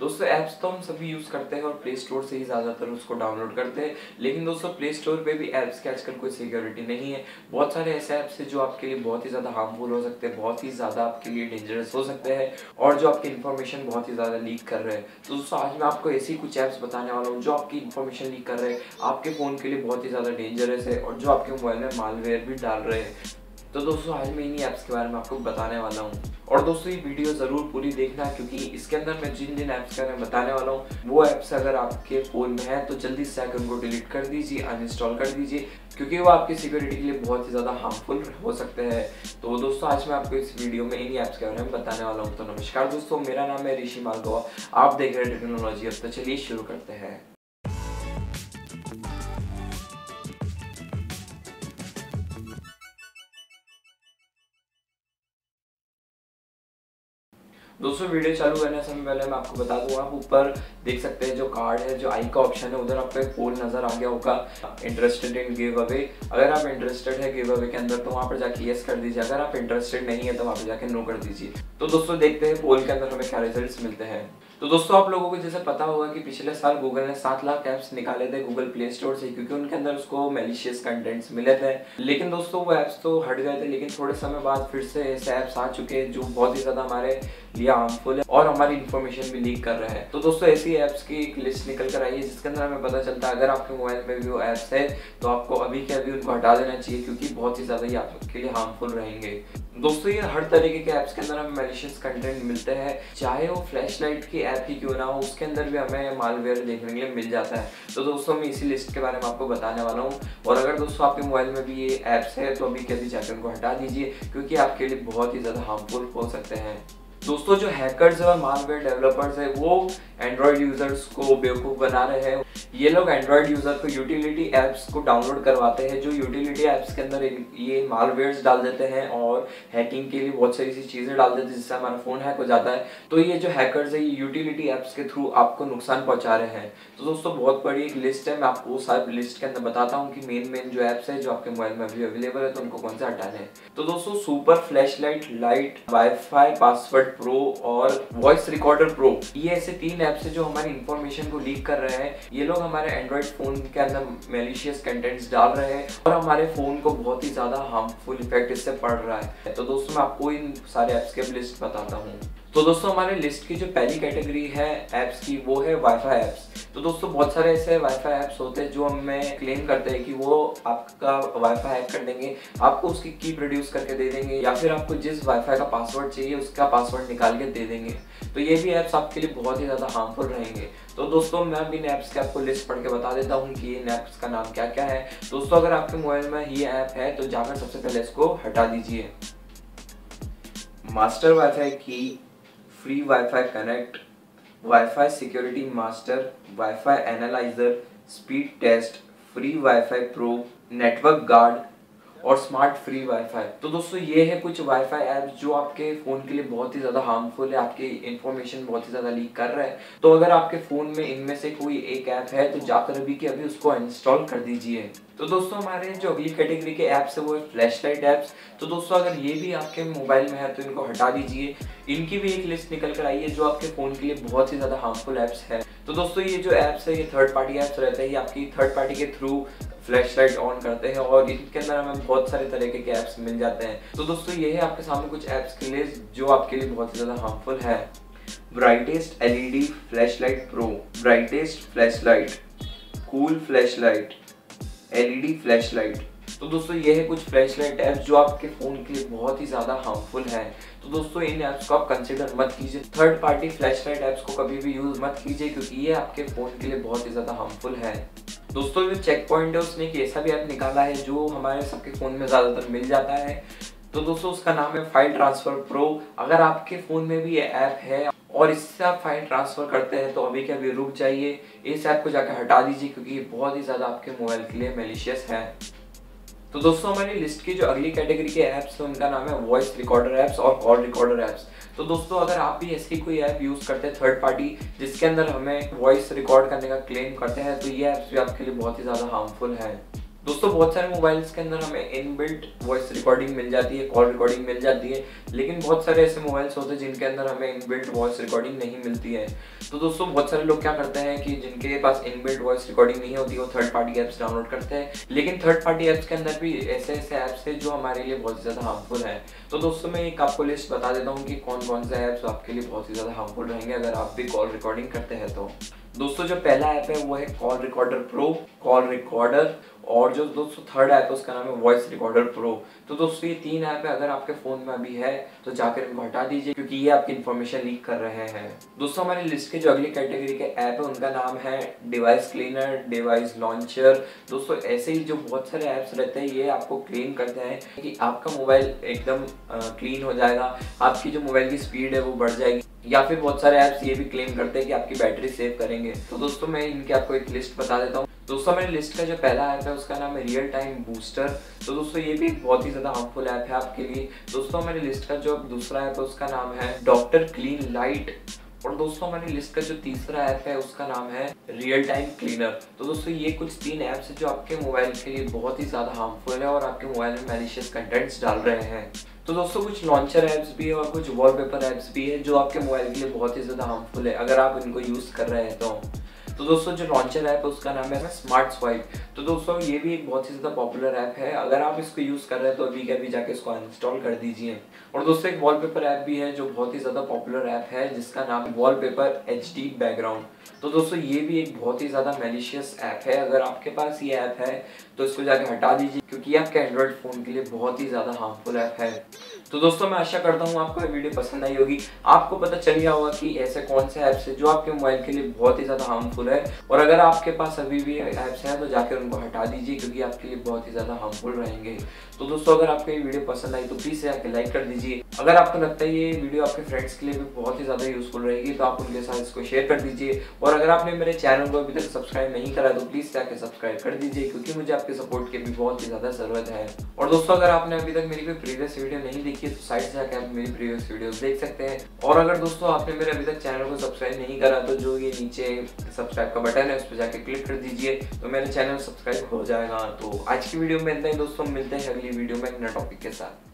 दोस्तों ऐप्स तो हम सभी यूज़ करते हैं और प्ले स्टोर से ही ज़्यादातर उसको डाउनलोड करते हैं, लेकिन दोस्तों प्ले स्टोर पे भी ऐप्स की आजकल कोई सिक्योरिटी नहीं है। बहुत सारे ऐसे ऐप्स हैं जो आपके लिए बहुत ही ज़्यादा हार्मफुल हो सकते हैं, बहुत ही ज़्यादा आपके लिए डेंजरस हो सकते हैं और जो आपकी इन्फॉर्मेशन बहुत ही ज़्यादा लीक कर रहे हैं। तो दोस्तों आज मैं आपको ऐसी कुछ ऐप्स बताने वाला हूँ जो आपकी इन्फॉर्मेशन लीक कर रहे हैं, आपके फ़ोन के लिए बहुत ही ज़्यादा डेंजरस है और जो आपके मोबाइल में मालवेयर भी डाल रहे हैं। तो दोस्तों आज मैं इन्हीं ऐप्स के बारे में आपको बताने वाला हूँ और दोस्तों ये वीडियो ज़रूर पूरी देखना, क्योंकि इसके अंदर मैं जिन जिन ऐप्स के बारे में बताने वाला हूँ वो ऐप्स अगर आपके फ़ोन में है तो जल्दी से आकर उनको डिलीट कर दीजिए, अनइंस्टॉल कर दीजिए, क्योंकि वो आपकी सिक्योरिटी के लिए बहुत ही ज़्यादा हार्मफुल हो सकते हैं। तो दोस्तों आज मैं आपको इस वीडियो में इन्हीं ऐप्स के बारे में बताने वाला हूँ। तो नमस्कार दोस्तों, मेरा नाम है ऋषि मालगोवा, आप देख रहे हैं टेक्नोलॉजी। अब तो चलिए शुरू करते हैं। दोस्तों वीडियो चालू करने से पहले मैं आपको बता दूं, आप ऊपर देख सकते हैं जो कार्ड है, जो आई का ऑप्शन है, उधर आपको एक पोल नजर आ गया होगा, इंटरेस्टेड इन गिव अवे। अगर आप इंटरेस्टेड है गिव अवे के अंदर तो वहाँ पर जाके यस कर दीजिए, अगर आप इंटरेस्टेड नहीं है तो वहाँ पर जाके नो कर दीजिए। तो दोस्तों देखते हैं पोल के अंदर हमें क्या रिजल्ट्स मिलते हैं। तो दोस्तों आप लोगों को जैसे पता होगा कि पिछले साल गूगल ने 7 लाख ऐप्स निकाले थे गूगल प्ले स्टोर से, क्योंकि उनके अंदर उसको मैलिशियस कंटेंट्स मिले थे। लेकिन दोस्तों वो ऐप्स तो हट गए थे, लेकिन थोड़े समय बाद फिर से ऐसे ऐप्स आ चुके हैं जो बहुत ही ज़्यादा हमारे लिए हार्मफुल है और हमारी इन्फॉर्मेशन भी लीक कर रहे हैं। तो दोस्तों ऐसी ऐप्स की एक लिस्ट निकल कर आई है जिसके अंदर हमें पता चलता है अगर आपके मोबाइल में भी वो ऐप्स है तो आपको अभी के अभी उनको हटा देना चाहिए, क्योंकि बहुत ही ज़्यादा ये आपके लिए हार्मफुल रहेंगे। दोस्तों ये हर तरीके के ऐप्स के अंदर हमें मैलिशियस कंटेंट मिलते हैं, चाहे वो फ्लैशलाइट की ऐप ही क्यों ना हो, उसके अंदर भी हमें मालवेयर देखने के लिए मिल जाता है। तो दोस्तों मैं इसी लिस्ट के बारे में आपको बताने वाला हूँ और अगर दोस्तों आपके मोबाइल में भी ये ऐप्स है तो अभी के अभी जाकर उनको हटा दीजिए, क्योंकि आपके लिए बहुत ही ज़्यादा हार्मफुल हो सकते हैं। दोस्तों जो हैकर्स और मालवेयर डेवलपर्स है वो एंड्रॉयड यूजर्स को बेवकूफ़ बना रहे हैं। ये लोग एंड्रॉयड यूजर को यूटिलिटी ऐप्स को डाउनलोड करवाते हैं, जो यूटिलिटी ऐप्स के अंदर ये मालवेयर्स डाल देते हैं और हैकिंग के लिए बहुत सारी सी चीज़ें डाल देते हैं जिससे हमारा फ़ोन हैक हो जाता है। तो ये जो हैकर्स है ये यूटिलिटी ऐप्स के थ्रू आपको नुकसान पहुंचा रहे हैं। तो दोस्तों बहुत बड़ी एक लिस्ट है, मैं आपको सारी लिस्ट के अंदर बताता हूँ कि मेन जो ऐप्स है जो आपके मोबाइल में अभी अवेलेबल है तो उनको कौन से हटाने हैं। तो दोस्तों super flashlight light, wifi password pro और वॉइस रिकॉर्डर प्रो, ये ऐसे 3 ऐप्स है जो हमारी इंफॉर्मेशन को लीक कर रहे हैं। ये लोग हमारे एंड्रॉइड फोन के अंदर मैलिशियस कंटेंट्स डाल रहे हैं और हमारे फोन को बहुत ही ज्यादा हार्मफुल इफेक्ट इससे पड़ रहा है। तो दोस्तों मैं आपको इन सारे ऐप्स के लिस्ट बताता हूँ। तो दोस्तों हमारे लिस्ट की जो पहली कैटेगरी है ऐप्स की वो है वाईफाई ऐप्स। तो दोस्तों बहुत सारे ऐसे वाईफाई ऐप्स होते हैं जो हमें क्लेम करते हैं कि वो आपका वाईफाई हैक कर देंगे, आपको उसकी की प्रोड्यूस करके दे देंगे या फिर आपको जिस वाईफाई का पासवर्ड चाहिए उसका पासवर्ड निकाल के दे देंगे। तो ये भी ऐप्स आपके लिए बहुत ही ज़्यादा हार्मफुल रहेंगे। तो दोस्तों मैं इन ऐप्स के आपको लिस्ट पढ़ के बता देता हूँ कि इन ऐप्स का नाम क्या क्या है। दोस्तों अगर आपके मोबाइल में ये ऐप है तो जाकर सबसे पहले इसको हटा दीजिए। मास्टर वाईफाई की, free wifi connect, wifi security master, wifi analyzer, speed test, free wifi pro, network guard और स्मार्ट फ्री वाईफाई। तो दोस्तों ये है कुछ वाईफाई ऐप्स जो आपके फ़ोन के लिए बहुत ही ज़्यादा हार्मफुल है, आपकी इन्फॉर्मेशन बहुत ही ज़्यादा लीक कर रहा है। तो अगर आपके फ़ोन में इनमें से कोई एक ऐप है तो जाकर अभी के अभी उसको इंस्टॉल कर दीजिए। तो दोस्तों हमारे जो अगली कैटेगरी के ऐप्स है वो है फ्लैशलाइट ऐप्स। तो दोस्तों अगर ये भी आपके मोबाइल में है तो इनको हटा दीजिए। इनकी भी एक लिस्ट निकल कर आई है जो आपके फ़ोन के लिए बहुत ही ज़्यादा हार्मफुल ऐप्स है। तो दोस्तों ये जो ऐप्स है ये थर्ड पार्टी ऐप्स रहते हैं, ये आपकी थर्ड पार्टी के थ्रू फ्लैशलाइट ऑन करते हैं और इनके अंदर हमें बहुत सारे तरीके के ऐप्स मिल जाते हैं। तो दोस्तों ये है आपके सामने कुछ ऐप्स की लिस्ट जो आपके लिए बहुत ही ज़्यादा हार्मफुल है। Brightest LED flashlight pro, brightest flashlight, cool flashlight, LED flashlight. तो दोस्तों ये है कुछ फ्लैशलाइट ऐप्स जो आपके फ़ोन के लिए बहुत ही ज़्यादा हार्मफुल है। तो दोस्तों इन ऐप्स को आप कंसिडर मत कीजिए, थर्ड पार्टी फ्लैशलाइट ऐप्स को कभी भी यूज़ मत कीजिए, क्योंकि ये आपके फ़ोन के लिए बहुत ही ज़्यादा हार्मफुल है। दोस्तों जो चेक पॉइंट है उसने एक ऐसा भी ऐप निकाला है जो हमारे सबके फ़ोन में ज़्यादातर मिल जाता है। तो दोस्तों उसका नाम है फाइल ट्रांसफ़र प्रो। अगर आपके फ़ोन में भी ये ऐप है और इससे आप फाइल ट्रांसफ़र करते हैं तो अभी के अभी रुक जाइए, इस ऐप को जाकर हटा दीजिए, क्योंकि ये बहुत ही ज़्यादा आपके मोबाइल के लिए मैलिशियस है। तो दोस्तों हमारी लिस्ट की जो अगली कैटेगरी के ऐप्स है उनका नाम है वॉइस रिकॉर्डर ऐप्स और कॉल रिकॉर्डर ऐप्स। तो दोस्तों अगर आप भी ऐसी कोई ऐप यूज़ करते हैं थर्ड पार्टी जिसके अंदर हमें वॉइस रिकॉर्ड करने का क्लेम करते हैं तो ये ऐप्स भी आपके लिए बहुत ही ज़्यादा हार्मफुल है। दोस्तों बहुत सारे मोबाइल्स के अंदर हमें इनबिल्ट वॉइस रिकॉर्डिंग मिल जाती है, कॉल रिकॉर्डिंग मिल जाती है, लेकिन बहुत सारे ऐसे मोबाइल्स होते हैं जिनके अंदर हमें इनबिल्ट वॉइस रिकॉर्डिंग नहीं मिलती है। तो दोस्तों बहुत सारे लोग क्या करते हैं कि जिनके पास इनबिल्ट वॉइस रिकॉर्डिंग नहीं होती वो थर्ड पार्टी ऐप्स डाउनलोड करते हैं, लेकिन थर्ड पार्टी ऐप्स के अंदर भी ऐसे ऐसे ऐप्स हैं जो हमारे लिए बहुत ज़्यादा हार्मफुल हैं। तो दोस्तों मैं एक आपको लिस्ट बता देता हूँ कि कौन कौन से ऐप्स आपके लिए बहुत ही ज़्यादा हार्मफुल रहेंगे अगर आप भी कॉल रिकॉर्डिंग करते हैं तो। दोस्तों जो पहला ऐप है वो है call recorder pro, call recorder, और जो दोस्तों थर्ड ऐप है उसका नाम है वॉइस रिकॉर्डर प्रो। तो दोस्तों ये तीन ऐप है, अगर आपके फोन में अभी है तो जाकर इनको हटा दीजिए क्योंकि ये आपकी इन्फॉर्मेशन लीक कर रहे हैं। दोस्तों हमारी लिस्ट के जो अगली कैटेगरी के ऐप है उनका नाम है डिवाइस क्लीनर, डिवाइस लॉन्चर। दोस्तों ऐसे ही जो बहुत सारे ऐप्स रहते हैं ये आपको क्लेम करते हैं कि आपका मोबाइल एकदम क्लीन हो जाएगा, आपकी जो मोबाइल की स्पीड है वो बढ़ जाएगी, या फिर बहुत सारे ऐप्स ये भी क्लेम करते हैं कि आपकी बैटरी सेव करेंगे। तो दोस्तों मैं इनकी आपको एक लिस्ट बता देता हूँ। दोस्तों मेरी लिस्ट का जो पहला ऐप है उसका नाम है रियल टाइम बूस्टर। तो दोस्तों ये भी एक बहुत ही ज़्यादा हार्मफुल ऐप है आपके लिए। दोस्तों मेरी लिस्ट का जो दूसरा ऐप है उसका नाम है डॉक्टर क्लीन लाइट, और दोस्तों हमारी लिस्ट का जो तीसरा ऐप है उसका नाम है रियल टाइम क्लीनर। तो दोस्तों ये कुछ तीन ऐप्स हैं जो आपके मोबाइल के लिए बहुत ही ज़्यादा हार्मफुल है और आपके मोबाइल में मैलिशियस कंटेंट्स डाल रहे हैं। तो दोस्तों कुछ लॉन्चर ऐप्स भी है और कुछ वॉलपेपर ऐप्स भी है जो आपके मोबाइल के लिए बहुत ही ज़्यादा हार्मफुल है अगर आप इनको यूज़ कर रहे हैं तो दोस्तों जो लॉन्चर ऐप है उसका नाम है स्मार्ट स्वाइप। तो दोस्तों ये भी एक बहुत ही ज़्यादा पॉपुलर ऐप है, अगर आप इसको यूज़ कर रहे हैं तो अभी के अभी जाके इसको अनइंस्टॉल कर दीजिए। और दोस्तों एक वॉलपेपर ऐप भी है जो बहुत ही ज़्यादा पॉपुलर ऐप है जिसका नाम है वॉलपेपर HD बैकग्राउंड। तो दोस्तों ये भी एक बहुत ही ज़्यादा मैलिशियस ऐप है, अगर आपके पास ये ऐप है तो इसको जाके हटा दीजिए क्योंकि ये आपके एंड्रॉइड फ़ोन के लिए बहुत ही ज़्यादा हार्मफुल ऐप है। तो दोस्तों मैं आशा करता हूँ आपको ये वीडियो पसंद आई होगी, आपको पता चल गया होगा कि ऐसे कौन से ऐप्स है जो आपके मोबाइल के लिए बहुत ही ज़्यादा हार्मफुल है, और अगर आपके पास अभी भी ऐप्स हैं तो जाकर उनको हटा दीजिए क्योंकि आपके लिए बहुत ही ज़्यादा हार्मफुल रहेंगे। तो दोस्तों अगर आपको ये वीडियो पसंद आई तो प्लीज़ जाकर लाइक कर दीजिए। अगर आपको लगता है ये वीडियो आपके फ्रेंड्स के लिए भी बहुत ही ज़्यादा यूजफुल रहेगी तो आप उनके साथ इसको शेयर कर दीजिए, और अगर आपने मेरे चैनल को अभी तक सब्सक्राइब नहीं करा तो प्लीज़ जाकर सब्सक्राइब कर दीजिए क्योंकि मुझे आपके सपोर्ट की भी बहुत ही ज़्यादा ज़रूरत है। और दोस्तों अगर आपने अभी तक मेरी कोई प्रीवियस वीडियो नहीं देखी है तो साइड से जाकर आप मेरी प्रीवियस वीडियोस देख सकते हैं। और अगर दोस्तों आपने मेरे अभी तक चैनल को सब्सक्राइब नहीं करा तो जो ये नीचे सब्सक्राइब का बटन है उस पर जाकर क्लिक कर दीजिए तो मेरे चैनल सब्सक्राइब हो जाएगा। तो आज की वीडियो में इतना ही दोस्तों, मिलते हैं अगली वीडियो में एक नए टॉपिक के साथ।